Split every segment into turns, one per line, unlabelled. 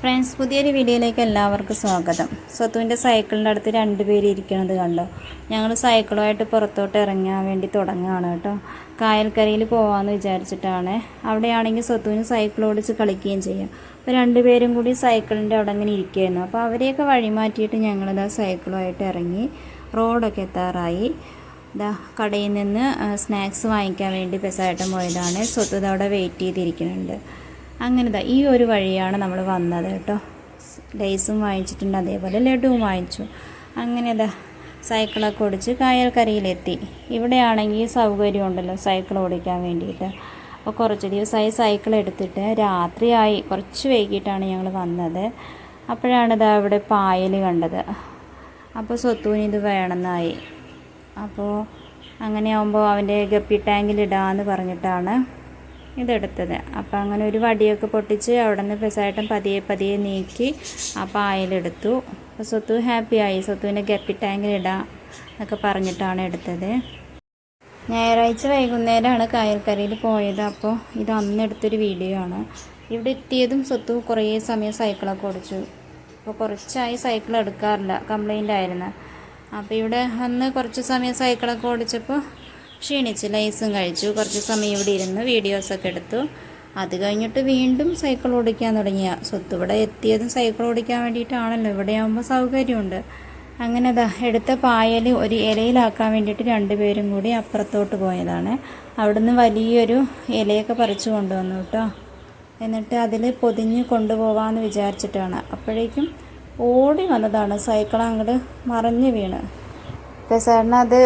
Friends, പുതിയൊരു വീഡിയോയിലേക്ക് എല്ലാവർക്കും സ്വാഗതം. സ്വത്തുവിൻ്റെ സൈക്കിളിൻ്റെ അടുത്ത് രണ്ടുപേര് ഇരിക്കണത് കണ്ടോ? ഞങ്ങൾ സൈക്കിളുമായിട്ട് പുറത്തോട്ട് ഇറങ്ങാൻ വേണ്ടി തുടങ്ങുകയാണ് കേട്ടോ. കായൽക്കരയിൽ പോകാമെന്ന് വിചാരിച്ചിട്ടാണ്. അവിടെയാണെങ്കിൽ സ്വത്തുവിന് സൈക്കിൾ ഓടിച്ച് കളിക്കുകയും ചെയ്യാം. അപ്പോൾ രണ്ടുപേരും കൂടി സൈക്കിളിൻ്റെ അവിടെ അങ്ങനെ ഇരിക്കുകയായിരുന്നു. അപ്പോൾ അവരെയൊക്കെ വഴിമാറ്റിയിട്ട് ഞങ്ങളിതാ സൈക്കിളുമായിട്ട് ഇറങ്ങി. റോഡൊക്കെ എത്താറായി. കടയിൽ നിന്ന് സ്നാക്സ് വാങ്ങിക്കാൻ വേണ്ടി പെസായിട്ട് പോയതാണ്. സ്വത്ത് അവിടെ വെയിറ്റ് ചെയ്തിരിക്കുന്നുണ്ട്. അങ്ങനെ ഈ ഒരു വഴിയാണ് നമ്മൾ വന്നത് കേട്ടോ. ലേസും വാങ്ങിച്ചിട്ടുണ്ട്, അതേപോലെ ലഡുവും വാങ്ങിച്ചു. അങ്ങനെ സൈക്കിളൊക്കെ ഓടിച്ച് കായൽക്കരയിലെത്തി. ഇവിടെയാണെങ്കിൽ സൗകര്യം ഉണ്ടല്ലോ സൈക്കിൾ ഓടിക്കാൻ വേണ്ടിയിട്ട്. അപ്പോൾ കുറച്ച് ദിവസമായി സൈക്കിൾ എടുത്തിട്ട് രാത്രിയായി, കുറച്ച് വൈകിട്ടാണ് ഞങ്ങൾ വന്നത്. അപ്പോഴാണ് ഇവിടെ പായൽ കണ്ടത്. അപ്പോൾ സ്വത്തുവിന് ഇത് വേണമെന്നായി. അപ്പോൾ അങ്ങനെയാകുമ്പോൾ അവൻ്റെ ഗപ്പി ടാങ്കിലിടാമെന്ന് പറഞ്ഞിട്ടാണ് ഇതെടുത്തത്. അപ്പോൾ അങ്ങനെ ഒരു വടിയൊക്കെ പൊട്ടിച്ച് അവിടെ നിന്ന് പെസായിട്ടും പതിയെ നീക്കി ആ പായലെടുത്തു. അപ്പോൾ സ്വത്തു ഹാപ്പിയായി. സ്വത്തുവിൻ്റെ ഗപ്പി ടാങ്കിലിടാം എന്നൊക്കെ പറഞ്ഞിട്ടാണ് എടുത്തത്. ഞായറാഴ്ച വൈകുന്നേരമാണ് കായൽക്കരയിൽ പോയത്. അപ്പോൾ ഇത് അന്നെടുത്തൊരു വീഡിയോ ആണ്. ഇവിടെ എത്തിയതും സ്വത്തു കുറേ സമയം സൈക്കിളൊക്കെ ഓടിച്ചു. അപ്പോൾ കുറച്ചായി സൈക്കിൾ എടുക്കാറില്ല, കംപ്ലൈൻ്റ് ആയിരുന്നു. അപ്പോൾ ഇവിടെ വന്ന് കുറച്ച് സമയം സൈക്കിളൊക്കെ ഓടിച്ചപ്പോൾ ക്ഷീണിച്ച് ലൈസും കഴിച്ചു. കുറച്ച് സമയം ഇവിടെ ഇരുന്ന് വീഡിയോസൊക്കെ എടുത്തു. അത് കഴിഞ്ഞിട്ട് വീണ്ടും സൈക്കിൾ ഓടിക്കാൻ തുടങ്ങിയ സ്വത്ത്. ഇവിടെ എത്തിയതും സൈക്കിൾ ഓടിക്കാൻ വേണ്ടിയിട്ടാണല്ലോ, ഇവിടെയാകുമ്പോൾ സൗകര്യമുണ്ട്. അങ്ങനെ എടുത്ത പായൽ ഒരു ഇലയിലാക്കാൻ വേണ്ടിയിട്ട് രണ്ടുപേരും കൂടി അപ്പുറത്തോട്ട് പോയതാണ്. അവിടുന്ന് വലിയൊരു ഇലയൊക്കെ പറിച്ചു കൊണ്ടുവന്നു കേട്ടോ. എന്നിട്ട് അതിൽ പൊതിഞ്ഞ് കൊണ്ടുപോകാമെന്ന് വിചാരിച്ചിട്ടാണ്. അപ്പോഴേക്കും ഓടി വന്നതാണ്. സൈക്കിൾ അങ്ങോട്ട് മറിഞ്ഞ് വീണ്. പെസാറിന് അത്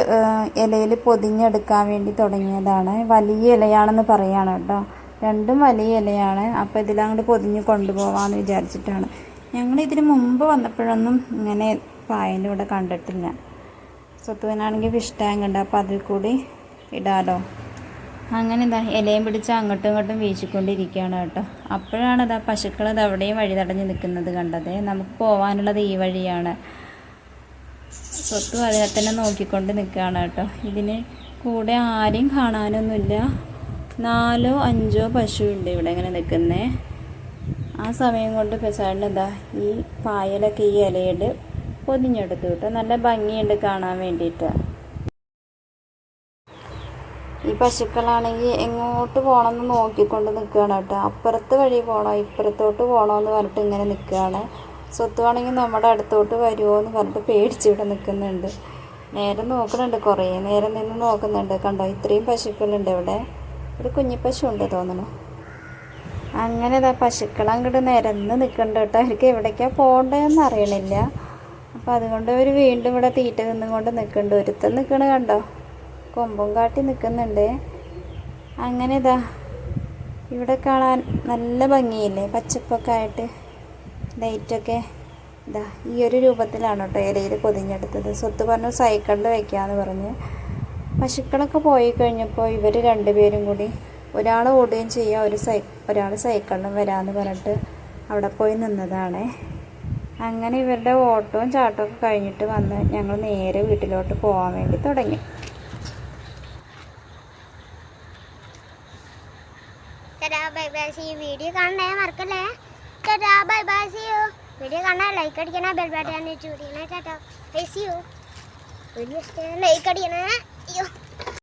ഇലയിൽ പൊതിഞ്ഞെടുക്കാൻ വേണ്ടി തുടങ്ങിയതാണ്. വലിയ ഇലയാണെന്ന് പറയുകയാണ് കേട്ടോ. രണ്ടും വലിയ ഇലയാണ്. അപ്പോൾ ഇതിലങ്ങോട്ട് പൊതിഞ്ഞ് കൊണ്ടുപോകാമെന്ന് വിചാരിച്ചിട്ടാണ്. ഞങ്ങൾ ഇതിന് മുമ്പ് വന്നപ്പോഴൊന്നും ഇങ്ങനെ പായലിവിടെ കണ്ടിട്ടില്ല. സ്വത്തുവിനാണെങ്കിൽ ഫിഷ് ടാങ്ക് ഉണ്ട്, അപ്പോൾ അതിൽ കൂടി ഇടാലോ. അങ്ങനെ ഇലയും പിടിച്ച് അങ്ങോട്ടും ഇങ്ങോട്ടും വീശിക്കൊണ്ടിരിക്കുകയാണ് കേട്ടോ. അപ്പോഴാണ് പശുക്കൾ അവിടെയും വഴി തടഞ്ഞ് നിൽക്കുന്നത് കണ്ടത്. നമുക്ക് പോകാനുള്ളത് ഈ വഴിയാണ്. സ്വത്തും അതിനെ തന്നെ നോക്കിക്കൊണ്ട് നിൽക്കുകയാണ് കേട്ടോ. ഇതിന് കൂടെ ആരെയും കാണാനൊന്നുമില്ല. 4-5 പശുവുണ്ട് ഇവിടെ ഇങ്ങനെ നിൽക്കുന്നത്. ആ സമയം കൊണ്ട് പെസാറിന് ഈ പായലൊക്കെ ഈ ഇലയിൽ പൊതിഞ്ഞെടുത്തു കേട്ടോ. നല്ല ഭംഗിയുണ്ട് കാണാൻ വേണ്ടിയിട്ട്. ഈ പശുക്കളാണെങ്കിൽ എങ്ങോട്ട് പോകണമെന്ന് നോക്കിക്കൊണ്ട് നിൽക്കുകയാണ് കേട്ടോ. അപ്പുറത്ത് വഴി പോകണോ ഇപ്പുറത്തോട്ട് പോകണമെന്ന് പറഞ്ഞിട്ട് ഇങ്ങനെ നിൽക്കുകയാണ്. സ്വത്തുവാണെങ്കിൽ നമ്മുടെ അടുത്തോട്ട് വരുമോ എന്ന് പറഞ്ഞിട്ട് പേടിച്ചിവിടെ നിൽക്കുന്നുണ്ട്. നേരെ നോക്കുന്നുണ്ട്, കുറേ നേരം നിന്ന് നോക്കുന്നുണ്ട്. കണ്ടോ, ഇത്രയും പശുക്കളുണ്ട് ഇവിടെ. ഒരു കുഞ്ഞിപ്പശു ഉണ്ട് തോന്നുന്നു. അങ്ങനെ പശുക്കൾ അങ്ങോട്ട് നിരന്ന് നിൽക്കുന്നുണ്ട് കേട്ടോ. അവർക്ക് എവിടേക്കാണ് പോകേണ്ടതെന്ന് അറിയണില്ല. അപ്പോൾ അതുകൊണ്ട് അവർ വീണ്ടും ഇവിടെ തീറ്റ നിന്നുകൊണ്ട് നിൽക്കുന്നുണ്ട്. ഒരുത്തൻ നിൽക്കണ കണ്ടോ, കൊമ്പും കാട്ടി നിൽക്കുന്നുണ്ട്. അങ്ങനെ ഇവിടെ കാണാൻ നല്ല ഭംഗിയില്ലേ, പച്ചപ്പൊക്കെ ആയിട്ട്. ലൈറ്റൊക്കെ ഈ ഒരു രൂപത്തിലാണ് കേട്ടോ ഇലയിൽ പൊതിഞ്ഞെടുത്തത്. സ്വത്ത് പറഞ്ഞു സൈക്കിളിൽ വയ്ക്കാമെന്ന് പറഞ്ഞ്. പശുക്കളൊക്കെ പോയി കഴിഞ്ഞപ്പോൾ ഇവർ രണ്ടുപേരും കൂടി, ഒരാൾ ഓടുകയും ചെയ്യുക, ഒരാൾ സൈക്കിളിലും വരാമെന്ന് പറഞ്ഞിട്ട് അവിടെ പോയി നിന്നതാണ്. അങ്ങനെ ഇവരുടെ ഓട്ടവും ചാട്ടമൊക്കെ കഴിഞ്ഞിട്ട് വന്ന് ഞങ്ങൾ നേരെ വീട്ടിലോട്ട് പോകാൻ വേണ്ടി തുടങ്ങി.
വീഡിയോ കാണണേ മറക്കല്ലേ. Bye bye, see you. Video കാണാൻ ലൈക്ക് അടിക്കണേ, ബെൽ ബട്ടൺ ചൂടിക്കണേ. Tata, see you. വീഡിയോ ഇഷ്ടം ലൈക്ക് അടിക്കണേ.